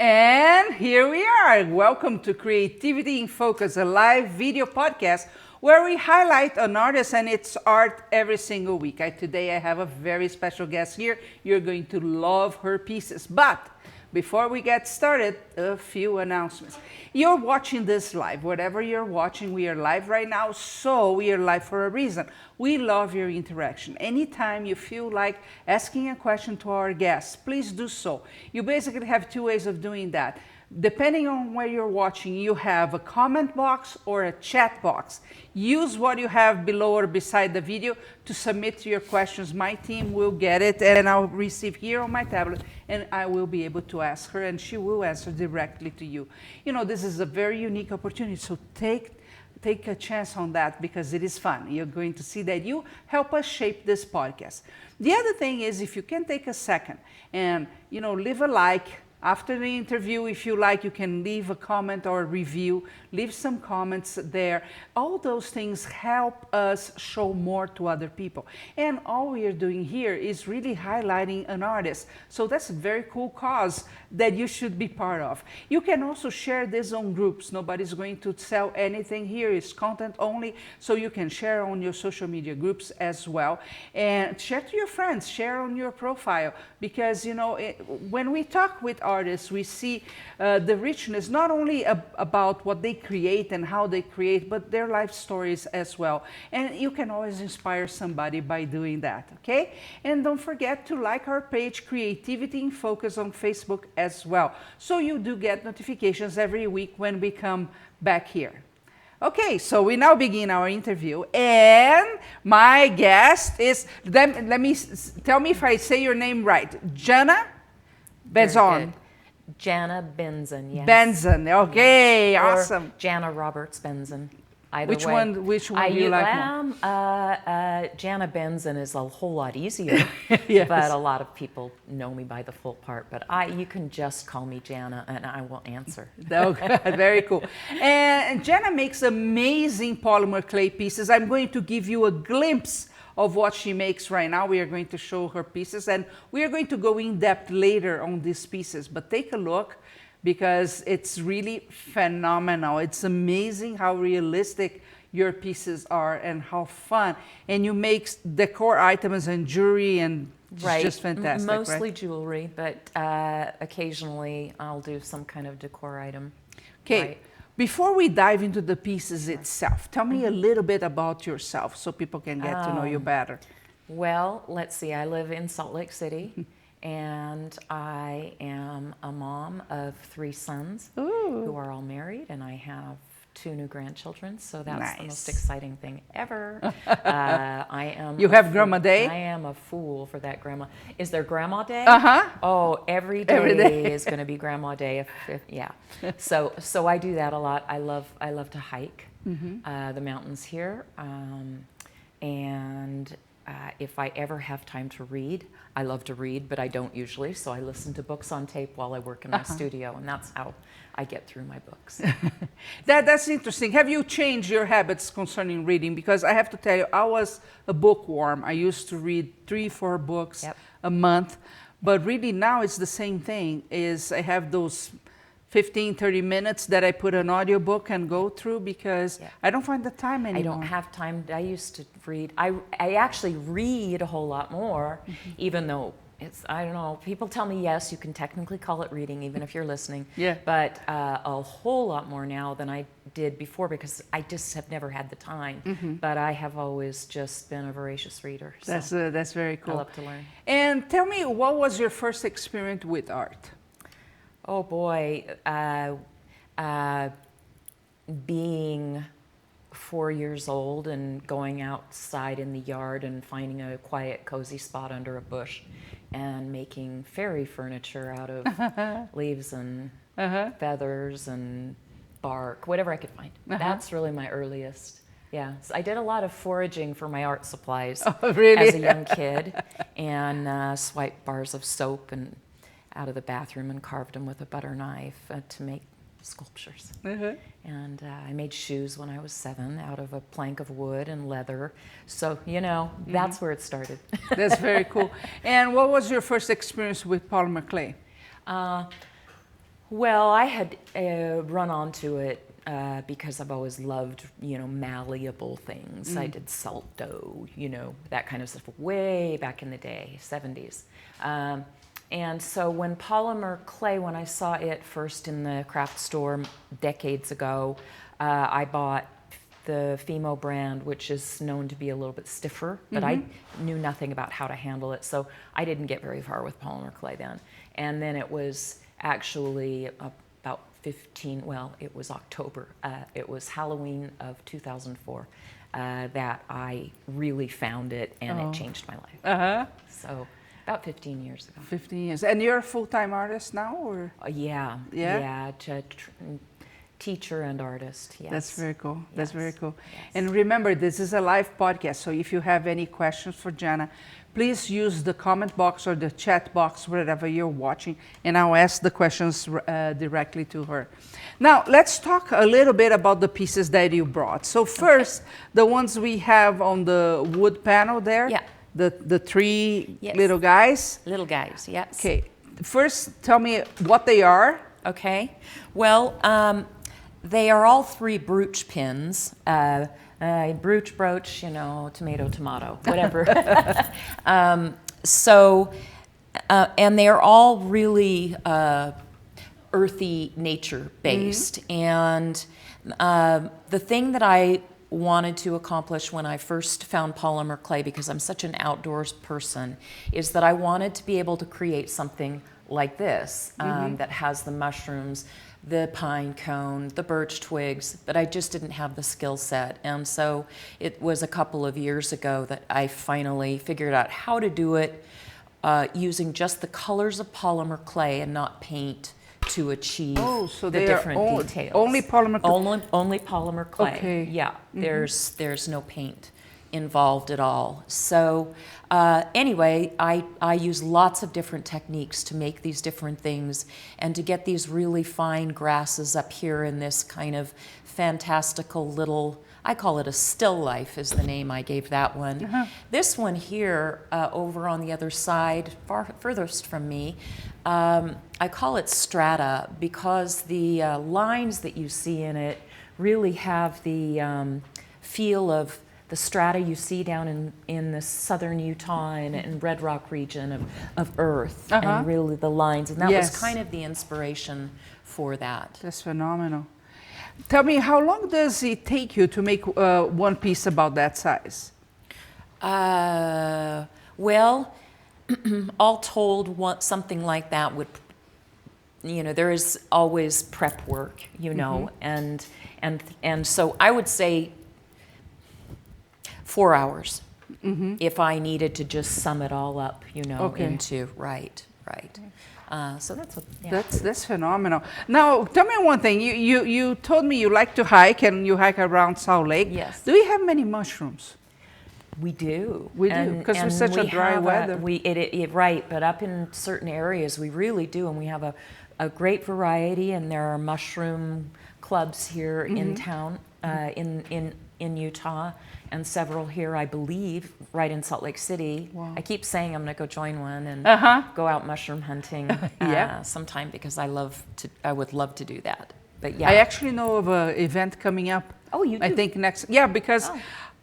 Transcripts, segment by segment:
And here we are. Welcome to Creativity in Focus, a live video podcast where we highlight an artist and its art every single week. Today I have a very special guest here. You're going to love her pieces. But before we get started, a few announcements. You're watching this live. Whatever you're watching, we are live right now, so we are live for a reason. We love your interaction. Anytime you feel like asking a question to our guests, please do so. You basically have two ways of doing that. Depending on where you're watching, you have a comment box or a chat box. Use what you have below or beside the video to submit your questions. My team will get it and I'll receive here on my tablet and I will be able to ask her and she will answer directly to you. You know, this is a very unique opportunity, so take a chance on that because it is fun. You're going to see that you help us shape this podcast. The other thing is, if you can take a second and, leave a like. After the interview, if you like, you can leave a comment or a review, leave some comments there. All those things help us show more to other people. And all we are doing here is really highlighting an artist. So that's a very cool cause that you should be part of. You can also share this on groups. Nobody's going to sell anything here. It's content only. So you can share on your social media groups as well. And share to your friends, share on your profile. Because, when we talk with artists, we see the richness, not only about what they create and how they create, but their life stories as well. And you can always inspire somebody by doing that, okay? And don't forget to like our page, Creativity in Focus, on Facebook as well. So you do get notifications every week when we come back here. Okay, so we now begin our interview, and my guest is, let me, tell me if I say your name right, Jana Benzon. Jana Benzon, yes. Benzon, okay, or awesome. Jana Roberts Benzon. Either which way. Which one do you like more? Jana Benzon is a whole lot easier, yes. But a lot of people know me by the full part. But you can just call me Jana, and I will answer. Okay, very cool. And Jana makes amazing polymer clay pieces. I'm going to give you a glimpse of what she makes right now. We are going to show her pieces, and we are going to go in depth later on these pieces. But take a look, because it's really phenomenal. It's amazing how realistic your pieces are and how fun. And you make decor items and jewelry, and it's right. Just fantastic. Mostly right? jewelry, but occasionally I'll do some kind of decor item. Okay. Right. Before we dive into the pieces itself, tell me a little bit about yourself so people can get to know you better. Well, let's see. I live in Salt Lake City, and I am a mom of 3 sons who are all married, and I have 2 new grandchildren, so that's nice. The most exciting thing ever. I am. You have Grandma Day? I am a fool for that grandma. Is there Grandma Day? Uh-huh. Oh, every day is going to be Grandma Day. Yeah. So I do that a lot. I love to hike the mountains here, and if I ever have time to read, I love to read, but I don't usually, so I listen to books on tape while I work in my studio, and that's how I get through my books. That's interesting. Have you changed your habits concerning reading? Because I have to tell you, I was a bookworm. I used to read 3-4 books a month, but really now it's the same thing. I have those 15-30 minutes that I put an audiobook and go through because I don't find the time anymore. I don't have time. I used to read. I actually read a whole lot more, even though I don't know, people tell me, yes, you can technically call it reading, even if you're listening. Yeah. But a whole lot more now than I did before because I just have never had the time. But I have always just been a voracious reader. So that's very cool. I love to learn. And tell me, what was your first experience with art? Oh boy, being 4 years old and going outside in the yard and finding a quiet, cozy spot under a bush and making fairy furniture out of leaves and feathers and bark, whatever I could find. That's really my earliest. Yeah, so I did a lot of foraging for my art supplies as a young kid, and swiped bars of soap and out of the bathroom and carved them with a butter knife to make sculptures. And I made shoes when I was 7 out of a plank of wood and leather. So, that's where it started. That's very cool. And what was your first experience with polymer clay? Well, I had run onto it because I've always loved, malleable things. I did salt dough, that kind of stuff way back in the day, 70s. And so when polymer clay, when I saw it first in the craft store decades ago, I bought the Fimo brand, which is known to be a little bit stiffer, but I knew nothing about how to handle it, so I didn't get very far with polymer clay then. And then it was actually about it was October, it was Halloween of 2004 that I really found it, and it changed my life. So about 15 years ago. 15 years. And you're a full-time artist now, or? Yeah. Teacher and artist, yes. That's very cool. Yes. That's very cool. Yes. And remember, this is a live podcast, so if you have any questions for Jana, please use the comment box or the chat box wherever you're watching, and I'll ask the questions directly to her. Now, let's talk a little bit about the pieces that you brought. So first, the ones we have on the wood panel there, the three little guys. Little guys, yes. Okay, first tell me what they are. Okay, well, they are all three brooch pins. Brooch, tomato, tomato, whatever. And they are all really earthy, nature-based. And the thing that I wanted to accomplish when I first found polymer clay, because I'm such an outdoors person, is that I wanted to be able to create something like this that has the mushrooms, the pine cone, the birch twigs, but I just didn't have the skill set. And so it was a couple of years ago that I finally figured out how to do it using just the colors of polymer clay and not paint to achieve the different details. Only polymer clay? Only polymer clay. Okay. Yeah, there's no paint involved at all. So anyway, I use lots of different techniques to make these different things and to get these really fine grasses up here in this kind of fantastical little, I call it a still life is the name I gave that one. This one here over on the other side, furthest from me, I call it strata because the lines that you see in it really have the feel of the strata you see down in the southern Utah and Red Rock region of earth, and really the lines. And that was kind of the inspiration for that. That's phenomenal. Tell me, how long does it take you to make one piece about that size? Well, all told, something like that would, there is always prep work, and so I would say 4 hours if I needed to just sum it all up, into right. So that's what. Yeah. That's phenomenal. Now, tell me one thing. You told me you like to hike, and you hike around Salt Lake. Yes. Do we have many mushrooms? We do. We do, because it's such a dry weather. Right, but up in certain areas we really do, and we have a great variety, and there are mushroom clubs here in town, in Utah, and several here, I believe, right in Salt Lake City. Wow. I keep saying I'm going to go join one and go out mushroom hunting sometime, because I would love to do that. But yeah, I actually know of an event coming up. Oh, you do? I think next. Yeah, because.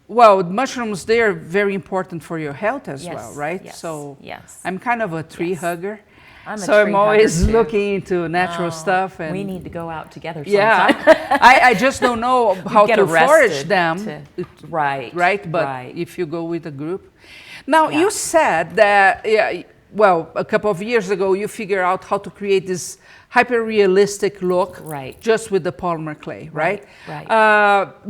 Well, mushrooms, they're very important for your health as well, right? Yes, so yes. I'm kind of a tree hugger. I'm always looking into natural stuff. And we need to go out together sometime. Yeah, I just don't know how to forage them. Right? But if you go with a group. Now, you said that, a couple of years ago, you figured out how to create this hyper-realistic look just with the polymer clay, right?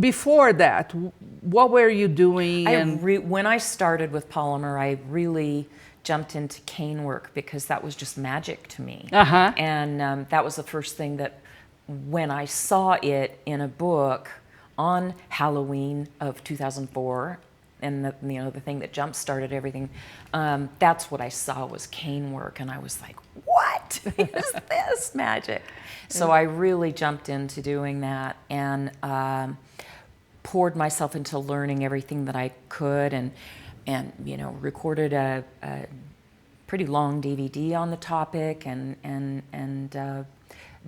Before that, what were you doing? When I started with polymer, I really jumped into cane work because that was just magic to me. And that was the first thing that when I saw it in a book on Halloween of 2004, and the thing that jump-started everything, that's what I saw was cane work, and I was like, what is this magic? So I really jumped into doing that and poured myself into learning everything that I could, and recorded a pretty long DVD on the topic, and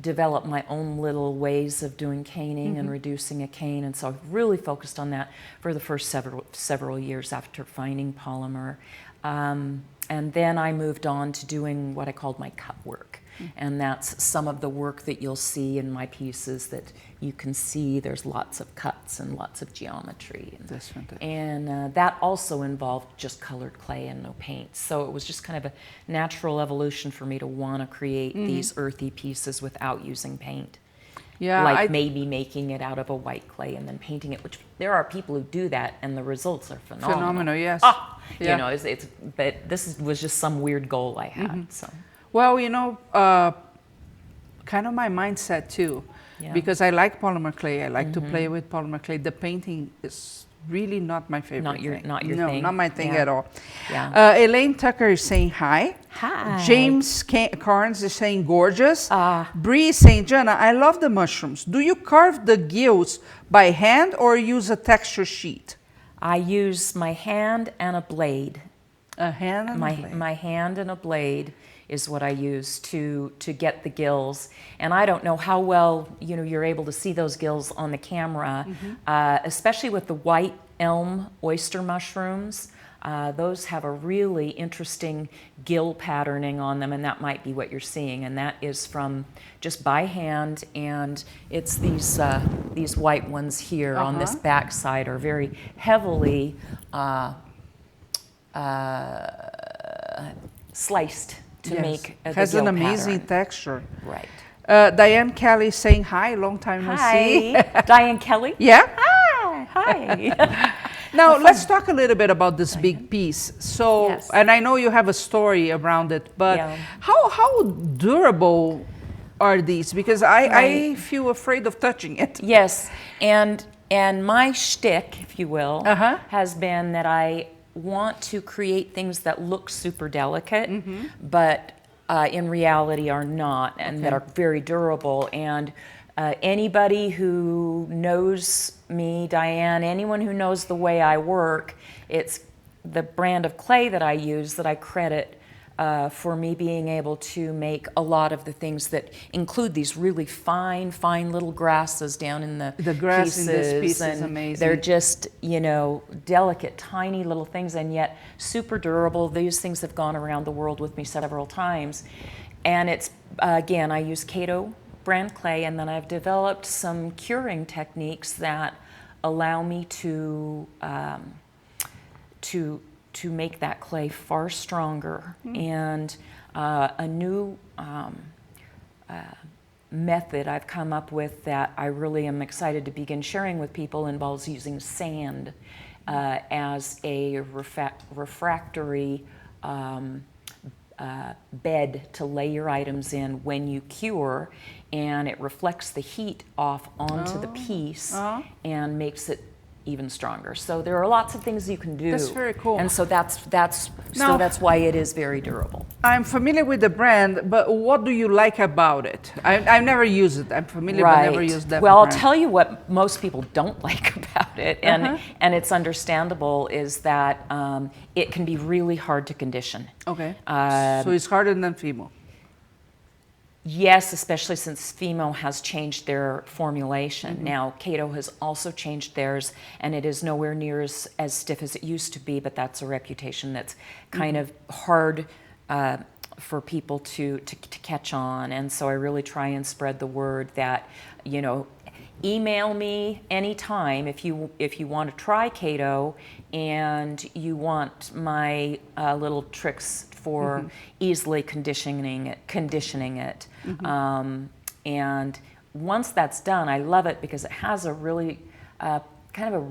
develop my own little ways of doing caning and reducing a cane, and so I've really focused on that for the first several years after finding Polymer. And then I moved on to doing what I called my cut work. And that's some of the work that you'll see in my pieces that you can see. There's lots of cuts and lots of geometry. That's fantastic. And that also involved just colored clay and no paint. So it was just kind of a natural evolution for me to want to create these earthy pieces without using paint. Yeah, Like maybe making it out of a white clay and then painting it, which there are people who do that and the results are phenomenal. Phenomenal, yes. Ah, Yeah. you know, but this was just some weird goal I had. So. Well, you know, kind of my mindset too, because I like polymer clay. I like to play with polymer clay. The painting is really not my favorite. Not your no, thing. not my thing at all. Yeah. Elaine Tucker is saying hi. Hi. James Carnes is saying gorgeous. Bree is saying, Jana, I love the mushrooms. Do you carve the gills by hand or use a texture sheet? I use my hand and a blade. A hand and a blade. My hand and a blade is what I use to get the gills. And I don't know how well you're able to see those gills on the camera, especially with the white elm oyster mushrooms. Those have a really interesting gill patterning on them, and that might be what you're seeing. And that is from just by hand, and it's these white ones here on this back side are very heavily sliced to make a has gill an amazing pattern. texture. Right. Diane Kelly saying hi, long time no see. Hi, Diane Kelly. Yeah. Hi. Now let's talk a little bit about this big piece. So, Yes. and I know you have a story around it, but how durable are these? Because I feel afraid of touching it. Yes, and my shtick, if you will, has been that I want to create things that look super delicate, but in reality are not, and that are very durable. And anybody who knows me, Diane, anyone who knows the way I work, it's the brand of clay that I use that I credit for me being able to make a lot of the things that include these really fine little grasses down in the grass pieces. in this piece is and amazing. They're just, delicate, tiny little things, and yet super durable. These things have gone around the world with me several times. And it's, again, I use Cato brand clay, and then I've developed some curing techniques that allow me to make that clay far stronger. And a new method I've come up with that I really am excited to begin sharing with people involves using sand as a refractory bed to lay your items in when you cure, and it reflects the heat off onto the piece and makes it even stronger. So there are lots of things you can do. That's very cool. And so that's why it is very durable. I'm familiar with the brand, but what do you like about it? I've never used it. I'm familiar, but never used that Well, brand. I'll tell you what most people don't like about it, and it's understandable, is that it can be really hard to condition. Okay. So it's harder than Fimo. Yes, especially since Fimo has changed their formulation. Now, Cato has also changed theirs, and it is nowhere near as stiff as it used to be, but that's a reputation that's kind of hard for people to catch on. And so I really try and spread the word that, email me anytime if you want to try Cato and you want my little tricks for easily conditioning it. And once that's done, I love it because it has a really kind of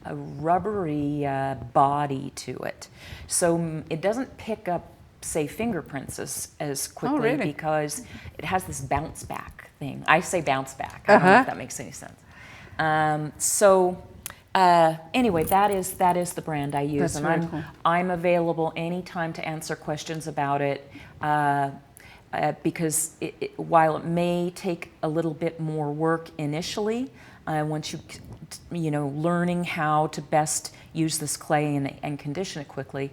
a rubbery body to it. So it doesn't pick up, say, fingerprints as quickly because it has this bounce back thing. I say bounce back. I don't know if that makes any sense. Anyway, that is the brand I use. That's and cool. I'm available anytime to answer questions about it. Because while it may take a little bit more work initially, once learning how to best use this clay and condition it quickly,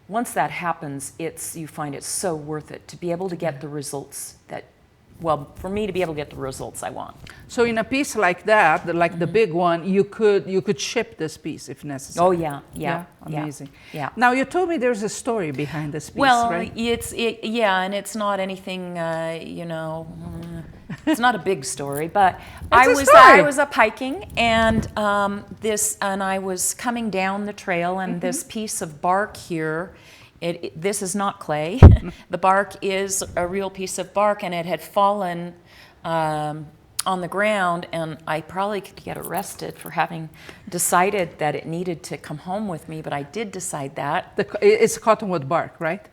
once that happens, you find it so worth it to be able to get the results that well, for me to be able to get the results I want. So in a piece like that, like the big one, you could ship this piece if necessary. Oh yeah, amazing. Yeah. Now you told me there's a story behind this piece, Well, right? and it's not anything, it's not a big story, but I was up hiking, and I was coming down the trail, and this piece of bark here. This is not clay. The bark is a real piece of bark, and it had fallen on the ground, and I probably could get arrested for having decided that it needed to come home with me, but I did decide that. It's cottonwood bark, right?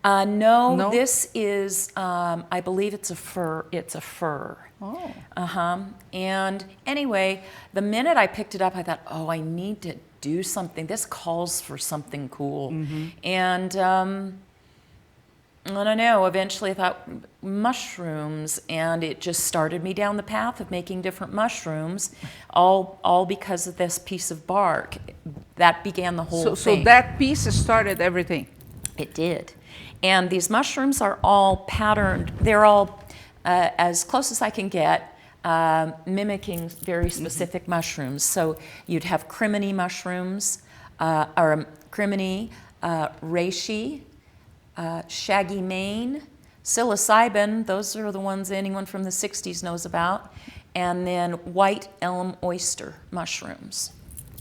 No, this is, I believe it's a fir. It's a fir. Oh. And anyway, the minute I picked it up, I thought, oh, I need to do something. This calls for something cool. And I don't know, eventually I thought mushrooms, and it just started me down the path of making different mushrooms, all because of this piece of bark. That began the whole thing. So that piece started everything. It did. And these mushrooms are all patterned. They're all, as close as I can get, mimicking very specific mushrooms. So you'd have crimini mushrooms, or crimini, reishi, shaggy mane, psilocybin, those are the ones anyone from the 60s knows about, and then white elm oyster mushrooms.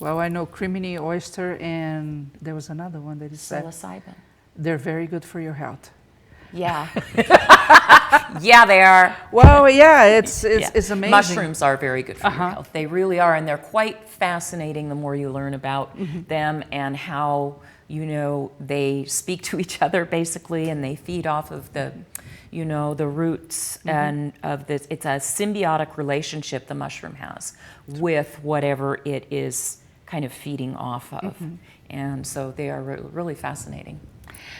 Well, I know crimini, oyster, and there was another one that is Psilocybin. They're very good for your health. Yeah. Yeah, they are. Well, yeah, it's amazing. Mushrooms are very good for your health. They really are, and they're quite fascinating the more you learn about them and how, they speak to each other basically, and they feed off of the, the roots and of this. It's a symbiotic relationship the mushroom has with whatever it is kind of feeding off of. And so they are really fascinating.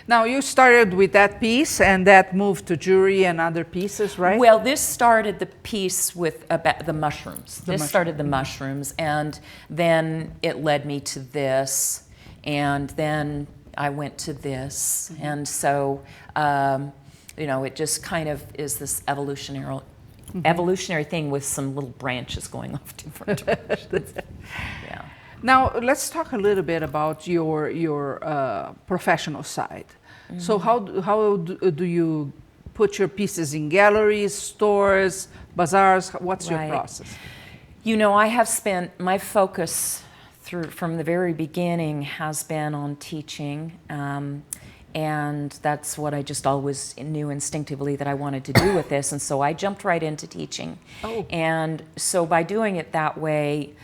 Now, you started with that piece, and that moved to jewelry and other pieces, right? Well, this started the piece with the mushrooms. Started the mushrooms, and then it led me to this, and then I went to this. And so, it just kind of is this evolutionary thing with some little branches going off different directions. Yeah. Now, let's talk a little bit about your professional side. So how do you put your pieces in galleries, stores, bazaars? What's your process? I have spent, my focus from the very beginning has been on teaching, and that's what I just always knew instinctively that I wanted to do with this, and so I jumped right into teaching. And so by doing it that way,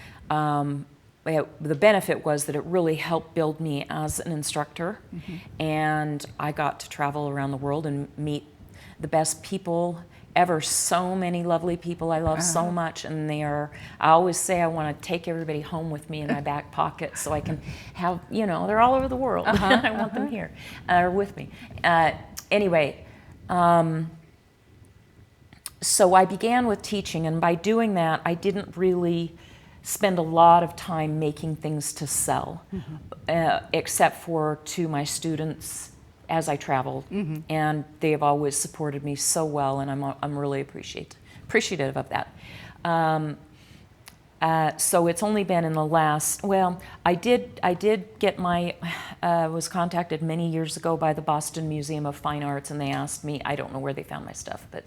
the benefit was that it really helped build me as an instructor, and I got to travel around the world and meet the best people ever. So many lovely people I love so much, and I always say I want to take everybody home with me in my back pocket so I can have, they're all over the world. I want them here, or with me. Anyway, so I began with teaching, and by doing that, I didn't really spend a lot of time making things to sell, except for to my students as I traveled, and they have always supported me so well, and I'm really appreciative of that. So it's only been in the last, I did get was contacted many years ago by the Boston Museum of Fine Arts, and they asked me, I don't know where they found my stuff, but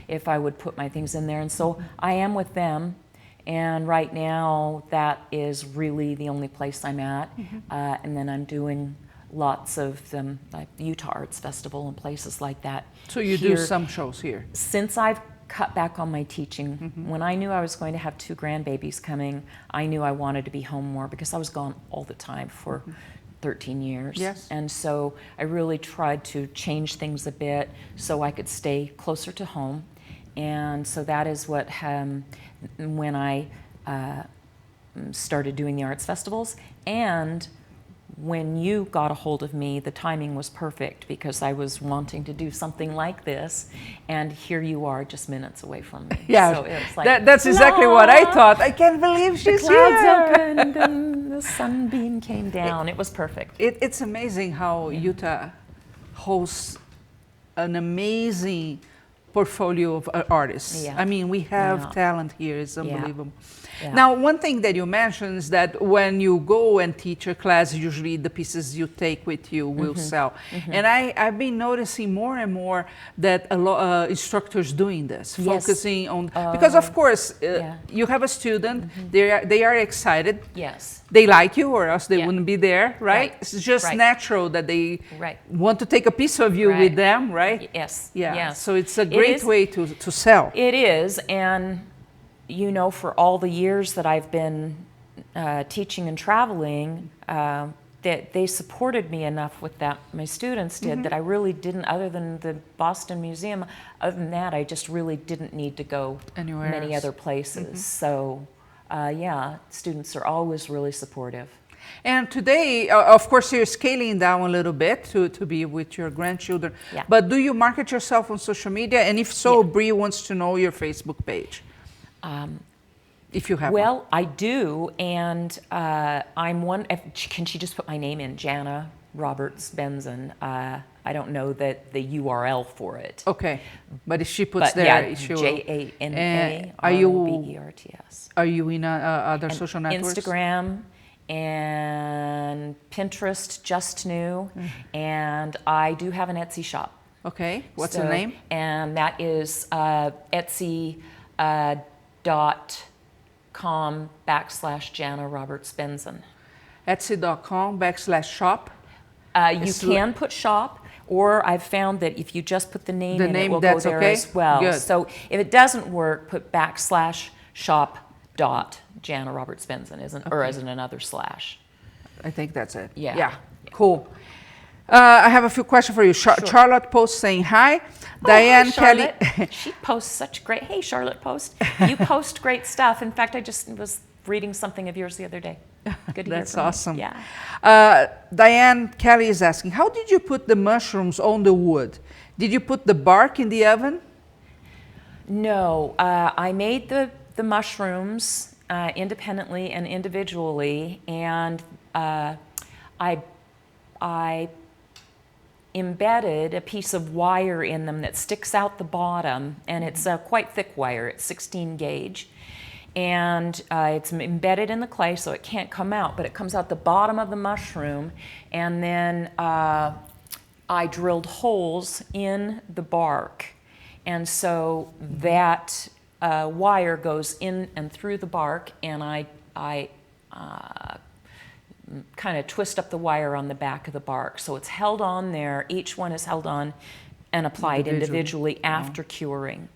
if I would put my things in there, and so I am with them. And right now, that is really the only place I'm at. And then I'm doing lots of them, like the Utah Arts Festival and places like that. So you do some shows here? Since I've cut back on my teaching, when I knew I was going to have 2 grandbabies coming, I knew I wanted to be home more because I was gone all the time for 13 years. Yes. And so I really tried to change things a bit so I could stay closer to home. And so that is what, when I started doing the arts festivals, and when you got a hold of me, the timing was perfect because I was wanting to do something like this, and here you are just minutes away from me. Yeah, so it's like, that's exactly what I thought. I can't believe she's the clouds here. opened and the sunbeam came down. It was perfect. It's amazing how Utah hosts an amazing portfolio of artists. Yeah. I mean, we have Yeah. talent here. It's unbelievable. Yeah. Now, one thing that you mentioned is that when you go and teach a class, usually the pieces you take with you will sell. And I've been noticing more and more that a lot instructors doing this, Yes. focusing on, because of course, Yeah. you have a student, they are excited. Yes. They like you, or else they Yeah. wouldn't be there, right? Right. It's just Right. natural that they Right. want to take a piece of you with Right. them, right? Yes. Yeah. Yes. So it's a It great is- way to sell. It is, and you know, for all the years that I've been teaching and traveling, that they supported me enough with that, my students did, that I really didn't, other than the Boston Museum, other than that, I just really didn't need to go Anywhere many else. other places. So, yeah, students are always really supportive. And today, of course, you're scaling down a little bit to be with your grandchildren. Yeah. But do you market yourself on social media? And if so, Bree wants to know your Facebook page. If you have one. Well, I do, and I'm one. Can she just put my name in, Jana Roberts Benzon? I don't know that the URL for it. Okay. But if she puts But there, yeah, she will. Jana Are you- Roberts. Are you in other social networks? Instagram and Pinterest, just new, and I do have an Etsy shop. Okay. What's the So- name? And that is Etsy .com/Jana Roberts Benzon. Etsy.com/shop. You It's can put shop, or I've found that if you just put the name The in, name, it will go that's there okay? as well. Good. So if it doesn't work, put /shop.Jana Roberts Benzon, or isn't another slash. I think that's it. Yeah. Yeah. Cool. I have a few questions for you. Charlotte Post saying hi. Diane Kelly. She posts such great. Hey, Charlotte Post. You post great stuff. In fact, I just was reading something of yours the other day. Good to hear That's from you. awesome. Yeah. Diane Kelly is asking, how did you put the mushrooms on the wood? Did you put the bark in the oven? No, I made the mushrooms independently and individually, and I embedded a piece of wire in them that sticks out the bottom, and it's a quite thick wire. It's 16 gauge, and it's embedded in the clay, so it can't come out, but it comes out the bottom of the mushroom, and then I drilled holes in the bark, and so that wire goes in and through the bark, and I kind of twist up the wire on the back of the bark. So it's held on there. Each one is held on and applied individually after curing.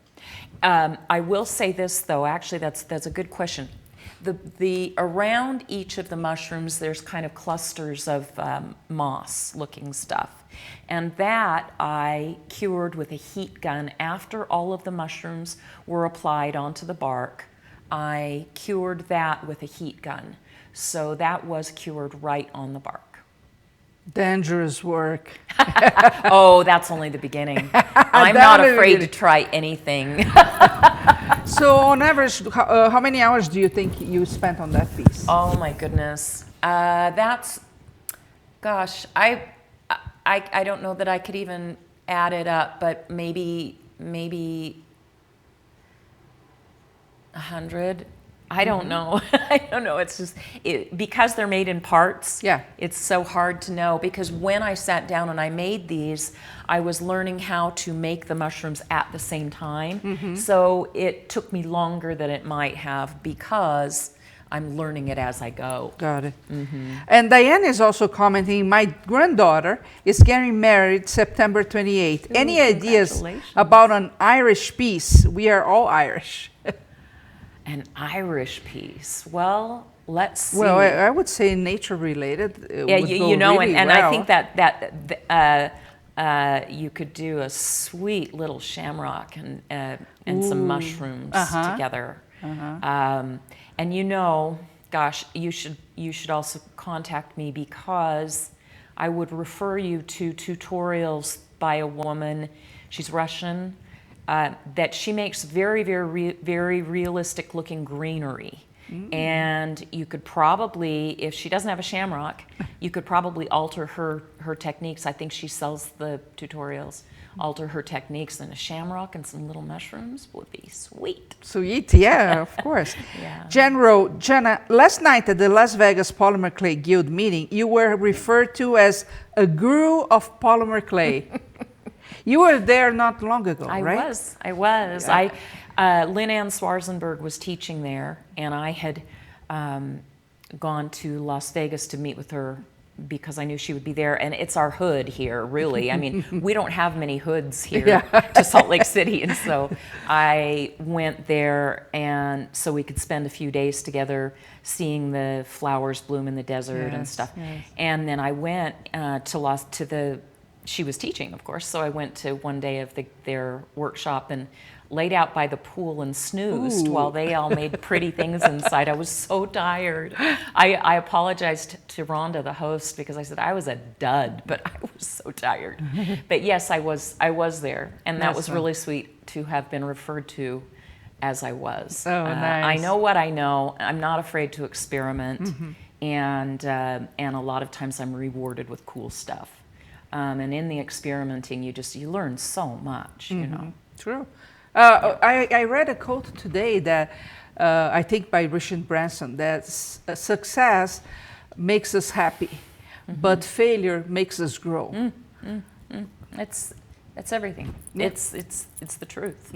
I will say this, though. Actually, that's a good question. The around each of the mushrooms, there's kind of clusters of moss-looking stuff. And that I cured with a heat gun after all of the mushrooms were applied onto the bark. I cured that with a heat gun. So that was cured right on the bark. Dangerous work. Oh, that's only the beginning. I'm not afraid to try anything. So on average, how many hours do you think you spent on that piece? Oh my goodness. That's, gosh, I don't know that I could even add it up, but maybe 100. I don't know. I don't know. It's just, because they're made in parts, Yeah. it's so hard to know. Because when I sat down and I made these, I was learning how to make the mushrooms at the same time. So it took me longer than it might have because I'm learning it as I go. Got it. And Diane is also commenting, my granddaughter is getting married September 28th. Any ideas congratulations. about an Irish piece? We are all Irish. An Irish piece. Well, let's see. Well, I would say nature related. Yeah, you know, really and well. I think that you could do a sweet little shamrock and some mushrooms together. And you know, gosh, you should also contact me because I would refer you to tutorials by a woman. She's Russian. That she makes very, very, very realistic looking greenery. And you could probably, if she doesn't have a shamrock, you could probably alter her techniques. I think she sells the tutorials. Alter her techniques, and a shamrock and some little mushrooms would be sweet. Sweet, yeah, of course. Yeah. Jana, last night at the Las Vegas Polymer Clay Guild meeting, you were referred to as a guru of polymer clay. You were there not long ago, right? I was. Yeah. Lynn Ann Swarzenberg was teaching there, and I had gone to Las Vegas to meet with her because I knew she would be there, and it's our hood here, really. I mean, we don't have many hoods here to Salt Lake City, and so I went there, and so we could spend a few days together seeing the flowers bloom in the desert and stuff. Yes. And then I went she was teaching, of course, so I went to one day of their workshop and laid out by the pool and snoozed while they all made pretty things inside. I was so tired. I apologized to Rhonda, the host, because I said I was a dud, but I was so tired. But yes, I was there, and that was really sweet to have been referred to as I was. Oh, nice. I know what I know. I'm not afraid to experiment, and a lot of times I'm rewarded with cool stuff. And in the experimenting, you learn so much, you know. True. I read a quote today that I think by Richard Branson, that success makes us happy, but failure makes us grow. It's everything. Yeah. It's the truth.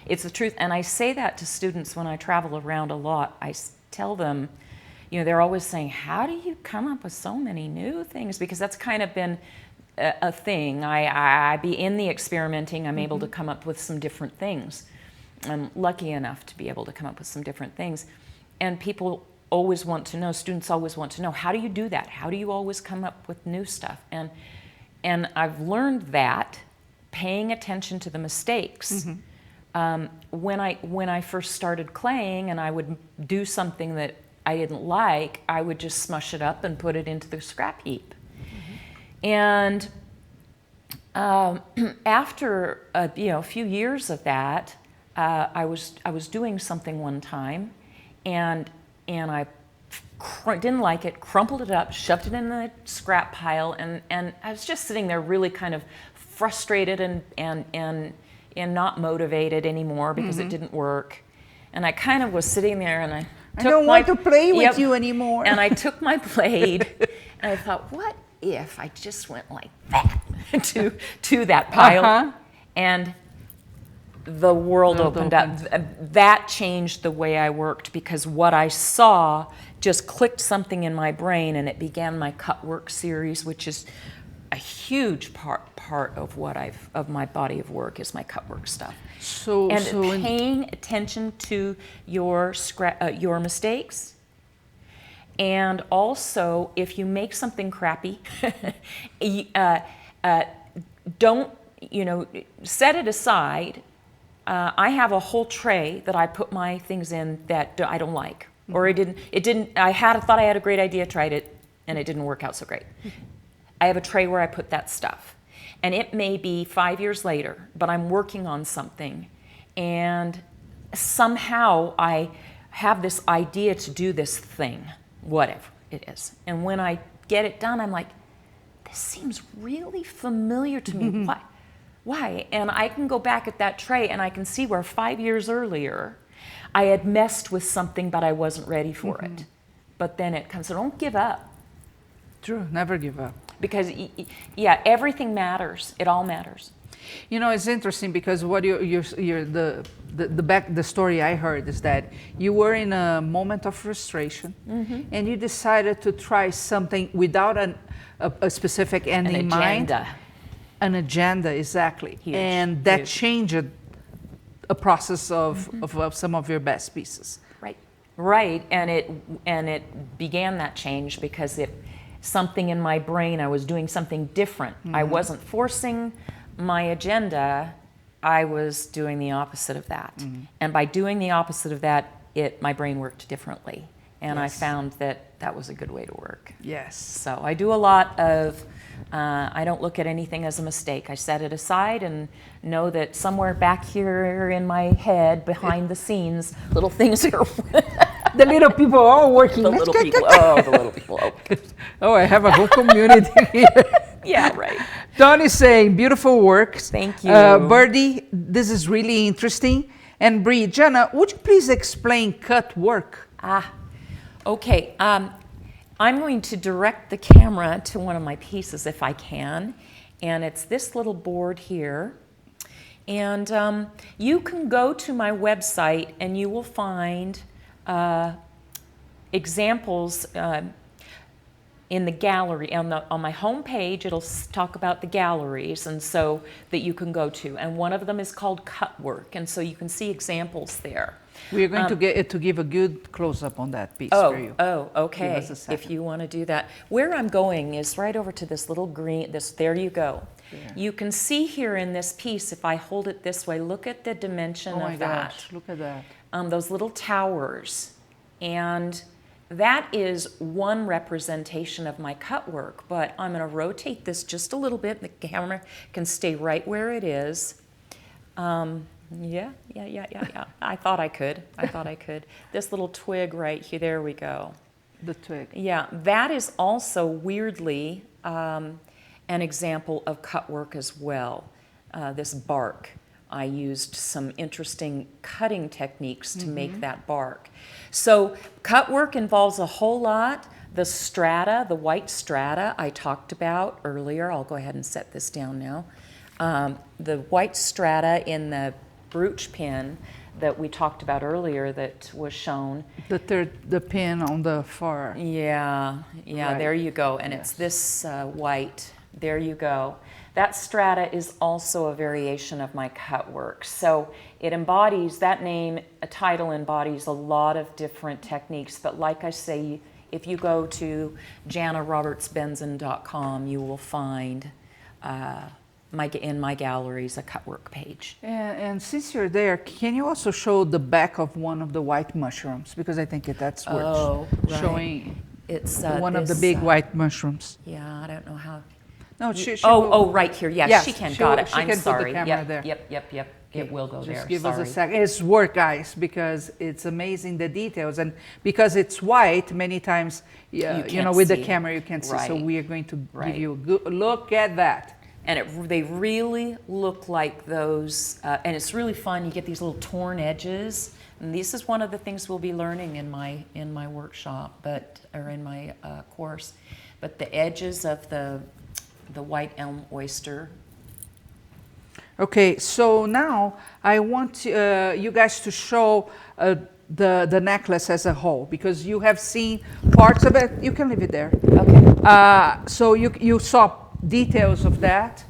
It's the truth. And I say that to students when I travel around a lot. I tell them, you know, they're always saying, how do you come up with so many new things? Because that's kind of been a thing. I be in the experimenting, I'm able to come up with some different things. I'm lucky enough to be able to come up with some different things. And people always want to know, students always want to know, how do you do that? How do you always come up with new stuff? And I've learned that paying attention to the mistakes. When I first started claying and I would do something that I didn't like, I would just smush it up and put it into the scrap heap. And after a few years of that, I was doing something one time, and I didn't like it, crumpled it up, shoved it in the scrap pile, and I was just sitting there really kind of frustrated and not motivated anymore because it didn't work. And I kind of was sitting there, and I don't want to play with you anymore. And I took my blade, and I thought, what if I just went like that to that pile, and the world opened up. That changed the way I worked, because what I saw just clicked something in my brain, and it began my cut work series, which is a huge part of of my body of work is my cut work stuff. Paying attention to your mistakes. And also, if you make something crappy, don't, set it aside. I have a whole tray that I put my things in that I don't like, or I thought I had a great idea, tried it, and it didn't work out so great. I have a tray where I put that stuff. And it may be 5 years later, but I'm working on something, and somehow I have this idea to do this thing, whatever it is. And when I get it done, I'm like, this seems really familiar to me. Why? And I can go back at that tray and I can see where 5 years earlier I had messed with something, but I wasn't ready for it. But then it comes, so don't give up. True, never give up. Because, everything matters. It all matters. It's interesting because what the story I heard is that you were in a moment of frustration, and you decided to try something without a specific end in mind. An agenda, exactly. Huge, and that changed a process of some of your best pieces. Right, and it began that change because something in my brain, I was doing something different. I wasn't forcing my agenda, I was doing the opposite of that. And by doing the opposite of that, my brain worked differently. And I found that was a good way to work. Yes. So I do a lot of, I don't look at anything as a mistake. I set it aside and know that somewhere back here in my head, behind the scenes, little things are The little people are all working. The little people. Oh, the little people. Oh, Oh, I have a whole community here. yeah, right. Donnie's saying, beautiful work. Thank you. Birdie, this is really interesting. And Bree, Jana, would you please explain cut work? Okay. I'm going to direct the camera to one of my pieces if I can. And it's this little board here. And you can go to my website and you will find examples in the gallery. On my home page, it'll talk about the galleries and so that you can go to. And one of them is called Cut Work. And so you can see examples there. We are going to give a good close-up on that piece for you. Oh, okay. Give us a second. If you want to do that. Where I'm going is right over to this little green, there you go. Yeah. You can see here in this piece, if I hold it this way, look at the dimension of that. Gosh, look at that. Those little towers. And that is one representation of my cut work, but I'm going to rotate this just a little bit. The camera can stay right where it is. Yeah. I thought I could. This little twig right here, there we go. The twig. Yeah, that is also weirdly an example of cut work as well. This bark. I used some interesting cutting techniques to make that bark. So cut work involves a whole lot. The strata, the white strata I talked about earlier. I'll go ahead and set this down now. The white strata in the brooch pin that we talked about earlier that was shown. The pin on the far. Yeah, right. There you go. And it's this white. There you go. That strata is also a variation of my cut work. So it embodies, that name, a title embodies a lot of different techniques. But like I say, if you go to janarobertsbenzon.com, you will find in my galleries a cut work page. And since you're there, can you also show the back of one of the white mushrooms? Because I think that's worth showing. It's one of the big white mushrooms. Yeah, I don't know how. No, she right here. Yes, she can. Got it. I'm sorry. Put the camera there. Yep. It will go there. Just give us a second. It's work, guys, because it's amazing the details, and because it's white, many times, with the camera you can't see. Right. So we are going to give you a good look at that. And they really look like those, and it's really fun. You get these little torn edges, and this is one of the things we'll be learning in my workshop, or in my course. But the edges of the white elm oyster. Okay, so now I want you guys to show the necklace as a whole, because you have seen parts of it. You can leave it there. Okay. So you saw details of that,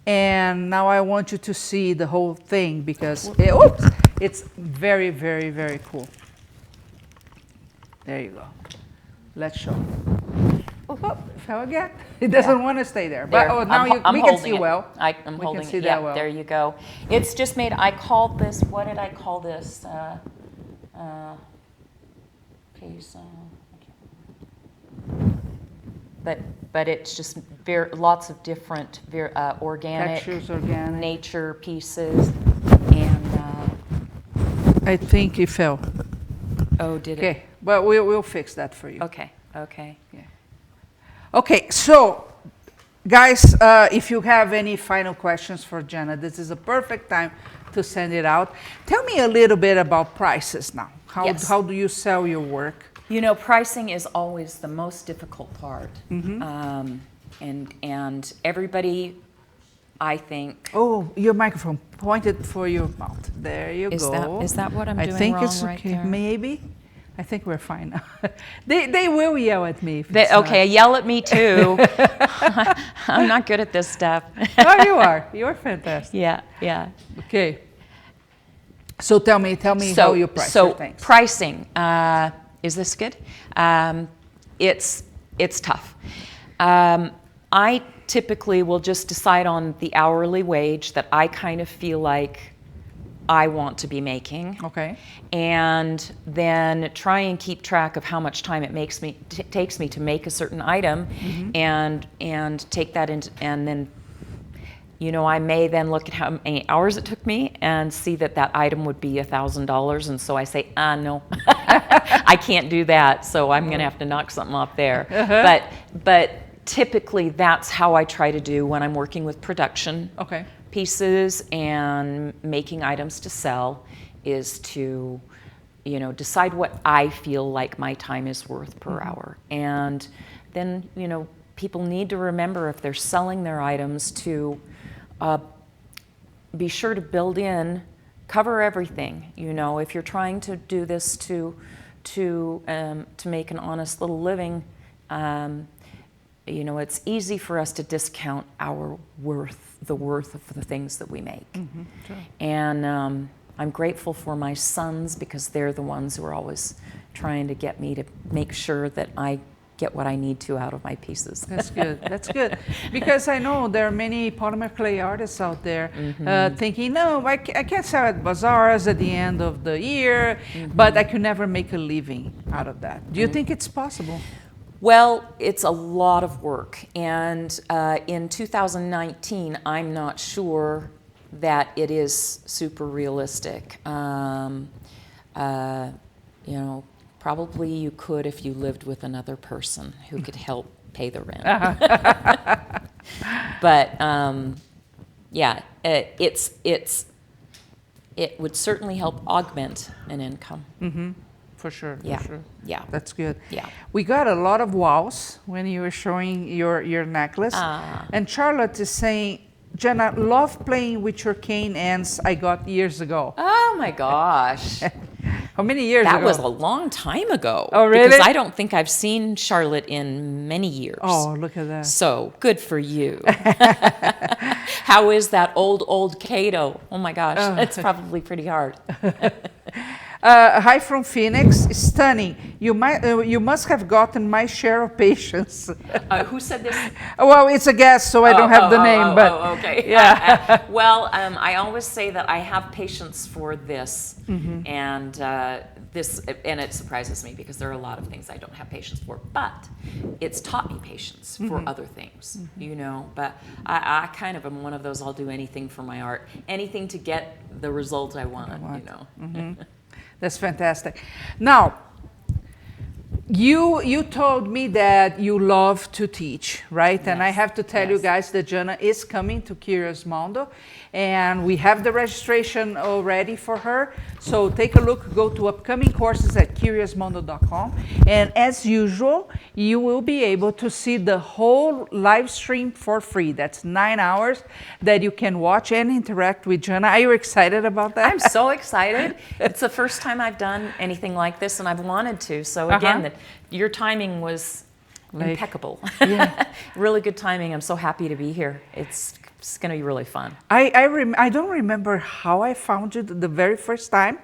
and now I want you to see the whole thing, because it's very, very, very cool. There you go. Let's show. Oh, fell again. It doesn't want to stay there. But now we can see well. I'm holding it. Yeah, well. There you go. It's just made. I called this. What did I call this? Piece. But it's just lots of different organic, textures, organic nature pieces, and I think it fell. Oh, did it? Okay, but we'll fix that for you. Okay. Yeah. Okay, so guys, if you have any final questions for Jana, this is a perfect time to send it out. Tell me a little bit about prices now. How do you sell your work? Pricing is always the most difficult part. And everybody, I think... Oh, your microphone pointed for your mouth. There you go. Is that what I'm doing wrong? I think it's okay. Right, maybe. I think we're fine now. They will yell at me. Okay, yell at me too. I'm not good at this stuff. Oh, you are. You're fantastic. Yeah. Okay. So tell me how you price your things. Pricing. Is this good? It's tough. I typically will just decide on the hourly wage that I kind of feel like I want to be making. Okay. And then try and keep track of how much time it takes me to make a certain item, and take that into, and then I may then look at how many hours it took me and see that that item would be $1,000. And so I say, no, I can't do that. So I'm going to have to knock something off there. But typically that's how I try to do when I'm working with production pieces and making items to sell, is to, decide what I feel like my time is worth per hour. And then, people need to remember, if they're selling their items, to be sure to build in, cover everything. If you're trying to do this to make an honest little living, it's easy for us to discount our worth, the worth of the things that we make. Sure. And I'm grateful for my sons, because they're the ones who are always trying to get me to make sure that I get what I need to out of my pieces. That's good. That's good. Because I know there are many polymer clay artists out there thinking, no, I can't sell at bazaars at the end of the year, but I could never make a living out of that. Do you think it's possible? Well, it's a lot of work. And in 2019, I'm not sure that it is super realistic. Probably you could if you lived with another person who could help pay the rent. But yeah, it would certainly help augment an income. For sure. Yeah. For sure. Yeah. That's good. Yeah. We got a lot of wows when you were showing your necklace. And Charlotte is saying, Jana, love playing with your cane ends I got years ago. Oh my gosh. How many years ago? That was a long time ago. Oh, really? Because I don't think I've seen Charlotte in many years. Oh, look at that. So, good for you. How is that old Cato? Oh my gosh, it's probably pretty hard. Hi from Phoenix. Stunning. You must have gotten my share of patience. Who said this? Well, it's a guess, so I don't have the name. But okay. Yeah. Well, I always say that I have patience for this, and it surprises me, because there are a lot of things I don't have patience for. But it's taught me patience for other things, But I kind of am one of those. I'll do anything for my art, anything to get the result I want. That's fantastic. Now, you told me that you love to teach, right? Yes. And I have to tell you guys that Jana is coming to Curious Mondo, and we have the registration already for her. So take a look, go to upcoming courses at curiousmondo.com. And as usual, you will be able to see the whole live stream for free. That's 9 hours that you can watch and interact with Jana. Are you excited about that? I'm so excited. It's the first time I've done anything like this, and I've wanted to. So again, your timing was impeccable. Yeah. Really good timing. I'm so happy to be here. It's going to be really fun. I don't remember how I found you the very first time,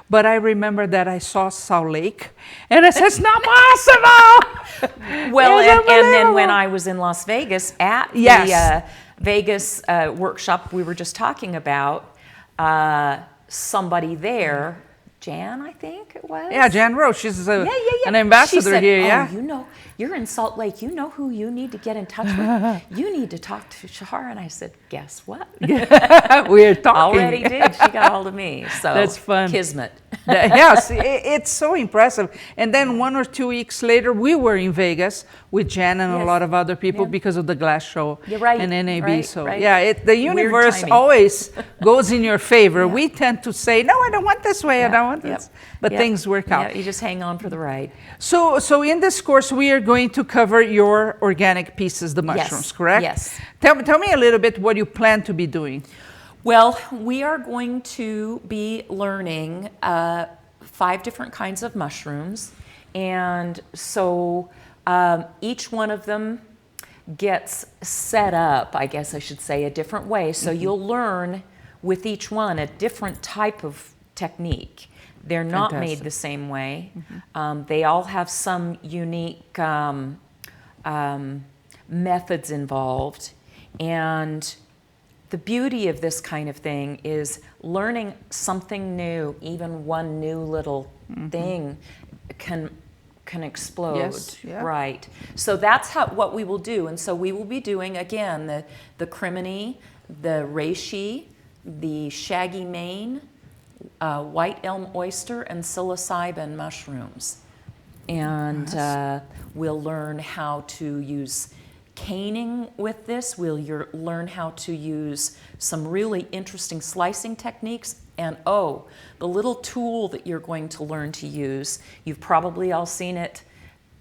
but I remember that I saw Salt Lake, and I said, it's not possible! Well, and then when I was in Las Vegas at the Vegas workshop we were just talking about, somebody there, Jan, I think it was. Yeah, Jan Rose. She's an ambassador. She said, here. You're in Salt Lake. You know who you need to get in touch with. You need to talk to Shahar. And I said, guess what? We're talking. Already did. She got a hold of me. So that's fun. Kismet. Yes, it's so impressive. And then 1 or 2 weeks later, we were in Vegas with Jan and a lot of other people because of the glass show and NAB. The universe always goes in your favor. We tend to say, no, I don't want this way. I don't want this. But things work out. Yeah, you just hang on for the ride. So in this course, we are going to cover your organic pieces, the mushrooms, correct? Yes. Tell me a little bit what you plan to be doing. Well, we are going to be learning 5 different kinds of mushrooms. And so each one of them gets set up, I guess I should say, a different way. So you'll learn with each one a different type of technique. They're not made the same way. They all have some unique methods involved. And the beauty of this kind of thing is learning something new. Even one new little thing can explode, right? So that's what we will do. And so we will be doing, again, the criminy, the reishi, the shaggy mane, white elm oyster, and psilocybin mushrooms. And we'll learn how to use caning with this. We'll learn how to use some really interesting slicing techniques. And oh, the little tool that you're going to learn to use, you've probably all seen it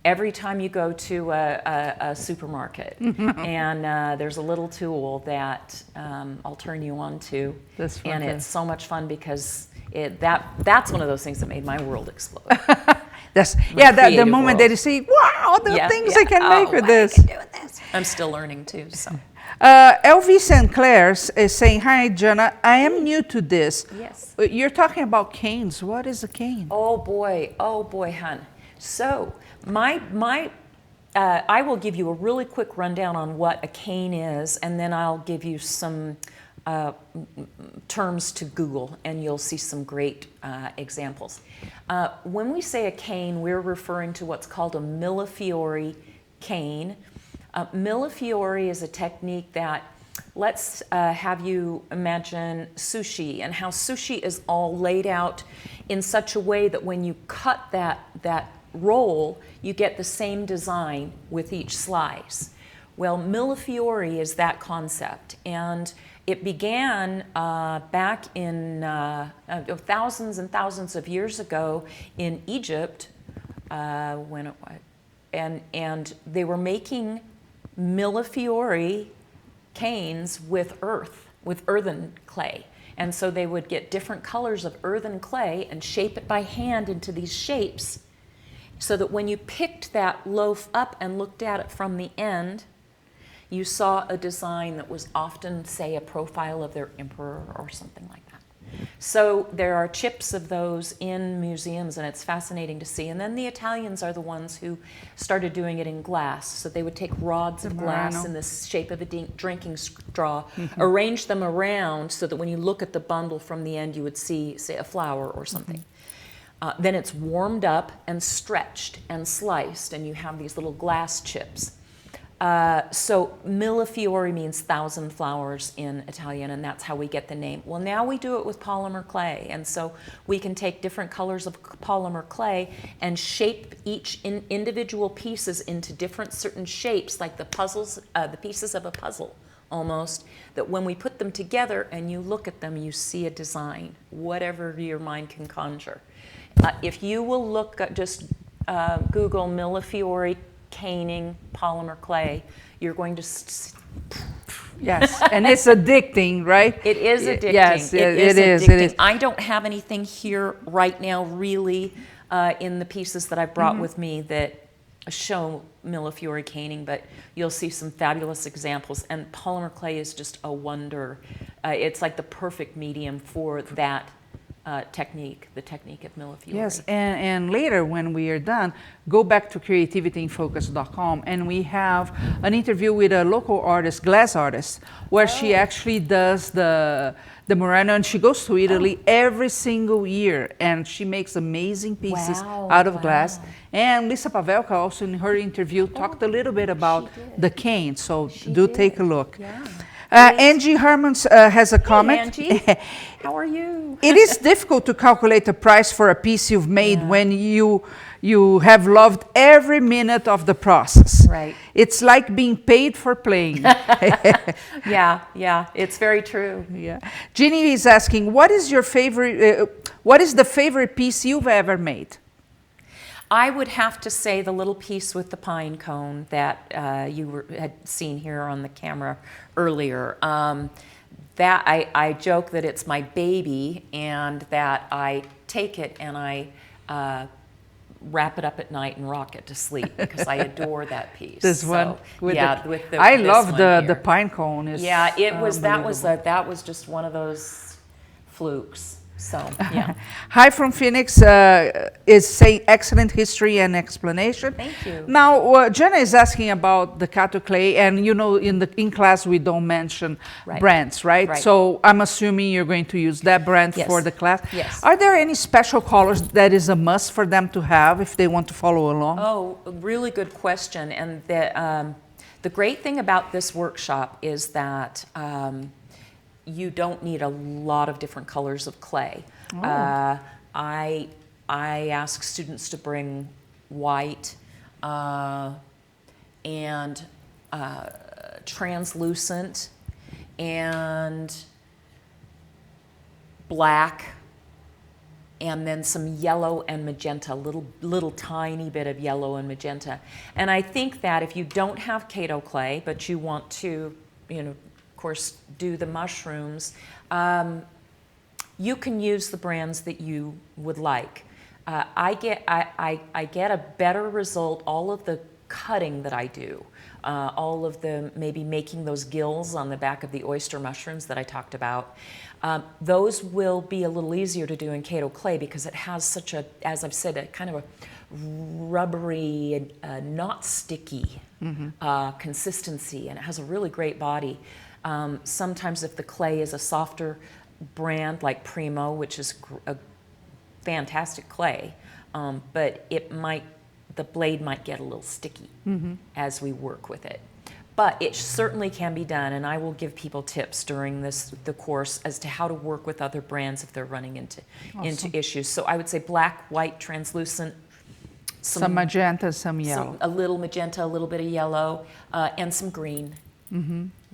every time you go to a supermarket. And there's a little tool that I'll turn you on to. And it's so much fun because that's one of those things that made my world explode. The moment that you see, wow, the things I can make with this. I can do with this. I'm still learning too. So. LV St. Clair's is saying, hi, Jana, I am new to this. Yes. You're talking about canes. What is a cane? Oh boy, hon. So I will give you a really quick rundown on what a cane is, and then I'll give you some terms to Google, and you'll see some great examples. When we say a cane, we're referring to what's called a Millefiori cane. Millefiori is a technique that, let's have you imagine sushi, and how sushi is all laid out in such a way that when you cut that roll, you get the same design with each slice. Well, Millefiori is that concept, and it began back in thousands and thousands of years ago in Egypt, and they were making Millefiori canes with earthen clay. And so they would get different colors of earthen clay and shape it by hand into these shapes, so that when you picked that loaf up and looked at it from the end, you saw a design that was often, say, a profile of their emperor or something like that. So there are chips of those in museums, and it's fascinating to see. And then the Italians are the ones who started doing it in glass. So they would take rods of glass in the shape of a drinking straw, arrange them around so that when you look at the bundle from the end, you would see, say, a flower or something. Then it's warmed up and stretched and sliced, and you have these little glass chips. So Millefiori means 1,000 flowers in Italian, and that's how we get the name. Well, now we do it with polymer clay, and so we can take different colors of polymer clay and shape each individual pieces into different certain shapes, like the puzzles, the pieces of a puzzle almost, that when we put them together and you look at them, you see a design, whatever your mind can conjure. If you will look at just Google Millefiori caning polymer clay, you're going to yes, and it's addicting, right? It is addicting. Yes, it is addicting. I don't have anything here right now really in the pieces that I've brought with me that show Millefiori caning, but you'll see some fabulous examples, and polymer clay is just a wonder. It's like the perfect medium for that technique, the technique of Millefiori. Yes, and later when we are done, go back to creativityinfocus.com, and we have an interview with a local artist, glass artist, where she actually does the Murano, and she goes to Italy every single year, and she makes amazing pieces out of glass. And Lisa Pavelka also in her interview talked a little bit about the cane, so do take a look. Yeah. Angie Hermans has a comment. Hey, Angie. How are you? It is difficult to calculate the price for a piece you've made when you have loved every minute of the process. Right. It's like being paid for playing. Yeah, it's very true. Yeah. Ginny is asking, what is your favorite? What is the favorite piece you've ever made? I would have to say the little piece with the pine cone that you had seen here on the camera earlier. That I joke that it's my baby, and that I take it and I wrap it up at night and rock it to sleep because I adore that piece. This one, with I love the pine cone. Yeah, it was that was just one of those flukes. So, yeah. Hi from Phoenix is saying excellent history and explanation. Thank you. Now, Jana is asking about the Kato clay, and you know, in class we don't mention brands, right? So I'm assuming you're going to use that brand for the class. Yes. Are there any special colors that is a must for them to have if they want to follow along? Oh, a really good question. And the great thing about this workshop is that you don't need a lot of different colors of clay. I ask students to bring white and translucent and black, and then some yellow and magenta, little tiny bit of yellow and magenta. And I think that if you don't have Kato clay, but you want to, of course, do the mushrooms, you can use the brands that you would like. I get a better result, all of the cutting that I do, all of the maybe making those gills on the back of the oyster mushrooms that I talked about, those will be a little easier to do in Kato clay because it has such a, as I've said, a kind of a rubbery, not sticky consistency, and it has a really great body. Sometimes if the clay is a softer brand like Primo, which is a fantastic clay, but the blade might get a little sticky as we work with it. But it certainly can be done, and I will give people tips during the course as to how to work with other brands if they're running into issues. So I would say black, white, translucent, some magenta, some yellow. A little magenta, a little bit of yellow, and some green.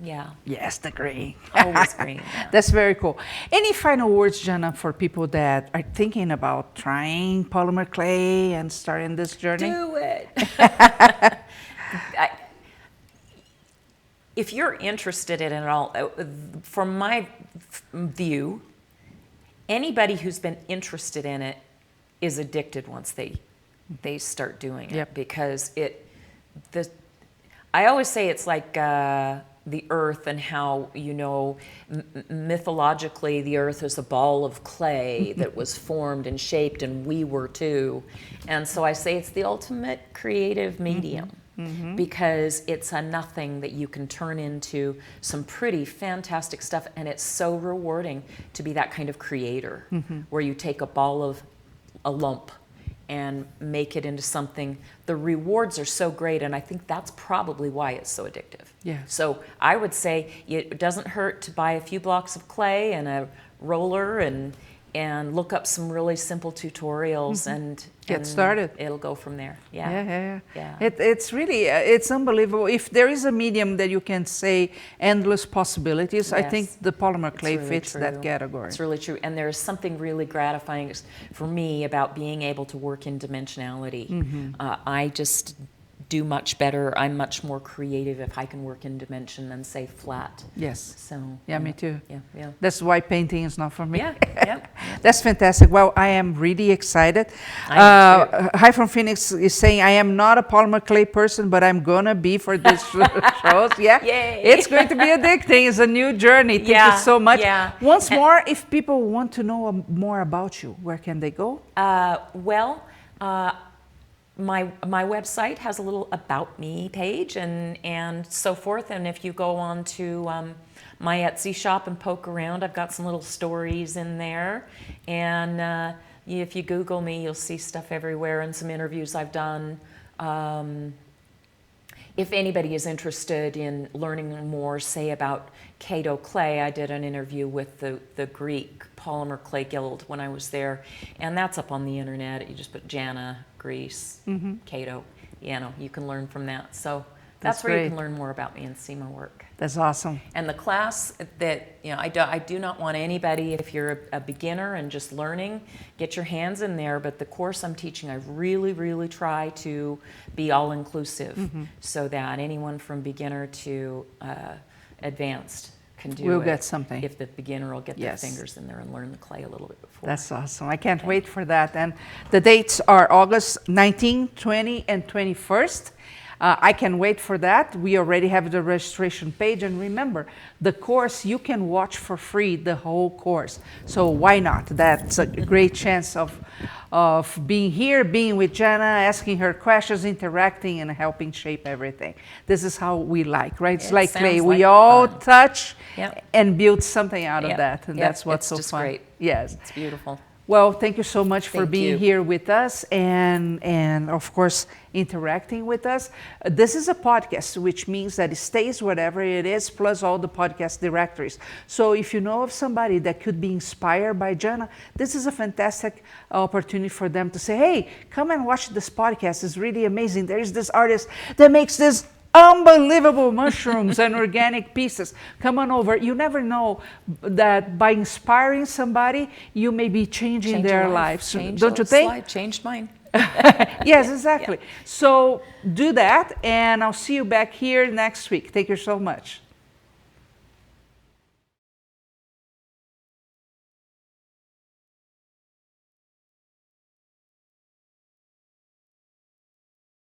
Yeah. Yes, the green. Always green. Yeah. That's very cool. Any final words, Jana, for people that are thinking about trying polymer clay and starting this journey? Do it. If you're interested in it all, from my view, anybody who's been interested in it is addicted once they start doing it. Because I always say it's like the earth, and how, mythologically the earth is a ball of clay that was formed and shaped, and we were too. And so I say it's the ultimate creative medium. Because it's a nothing that you can turn into some pretty fantastic stuff, and it's so rewarding to be that kind of creator, where you take a lump and make it into something. The rewards are so great, and I think that's probably why it's so addictive. Yeah. So I would say it doesn't hurt to buy a few blocks of clay and a roller and look up some really simple tutorials and get started. It'll go from there. Yeah. It's really, it's unbelievable. If there is a medium that you can say endless possibilities, I think the polymer clay fits that category. It's really true. And there's something really gratifying for me about being able to work in dimensionality. I just do much better. I'm much more creative if I can work in dimension than say flat. Yes. So yeah, me too. Yeah. That's why painting is not for me. Yeah. That's fantastic. Well, I am really excited. Hi from Phoenix is saying, I am not a polymer clay person, but I'm gonna be for this shows. Yeah. Yay. It's going to be addicting. It's a new journey. Thank you so much. Yeah. Once more, if people want to know more about you, where can they go? My website has a little about me page and so forth, and if you go on to my Etsy shop and poke around, I've got some little stories in there, and if you Google me, you'll see stuff everywhere and some interviews I've done. If anybody is interested in learning more, say about Kato clay, I did an interview with the Greek Polymer Clay Guild when I was there, and that's up on the internet. You just put Jana, Greece, Kato, you can learn from that. So that's where you can learn more about me and see my work. That's awesome. And the class that, I do not want anybody, if you're a beginner and just learning, get your hands in there, but the course I'm teaching, I really, really try to be all-inclusive so that anyone from beginner to advanced can do it. We'll get something. If the beginner will get their fingers in there and learn the clay a little bit before. That's awesome. I can't wait for that. And the dates are August 19, 20, and 21st. I can wait for that. We already have the registration page. And remember, the course, you can watch for free the whole course. So why not? That's a great chance of being here, being with Jana, asking her questions, interacting, and helping shape everything. This is how we like, right? It's like clay. We all touch and build something out of that. And that's what's so fun. Great. Yes. It's beautiful. Well, thank you so much for Thank being you. here with us and of course interacting with us. This is a podcast, which means that it stays whatever it is, plus all the podcast directories. So if you know of somebody that could be inspired by Jana, this is a fantastic opportunity for them to say, hey, come and watch this podcast. It's really amazing. There is this artist that makes this unbelievable mushrooms and organic pieces. Come on over. You never know that by inspiring somebody, you may be changing Change their your life. lives. Change Don't you Lois' think? life. Changed mine. Yes, exactly. So do that, and I'll see you back here next week. Thank you so much.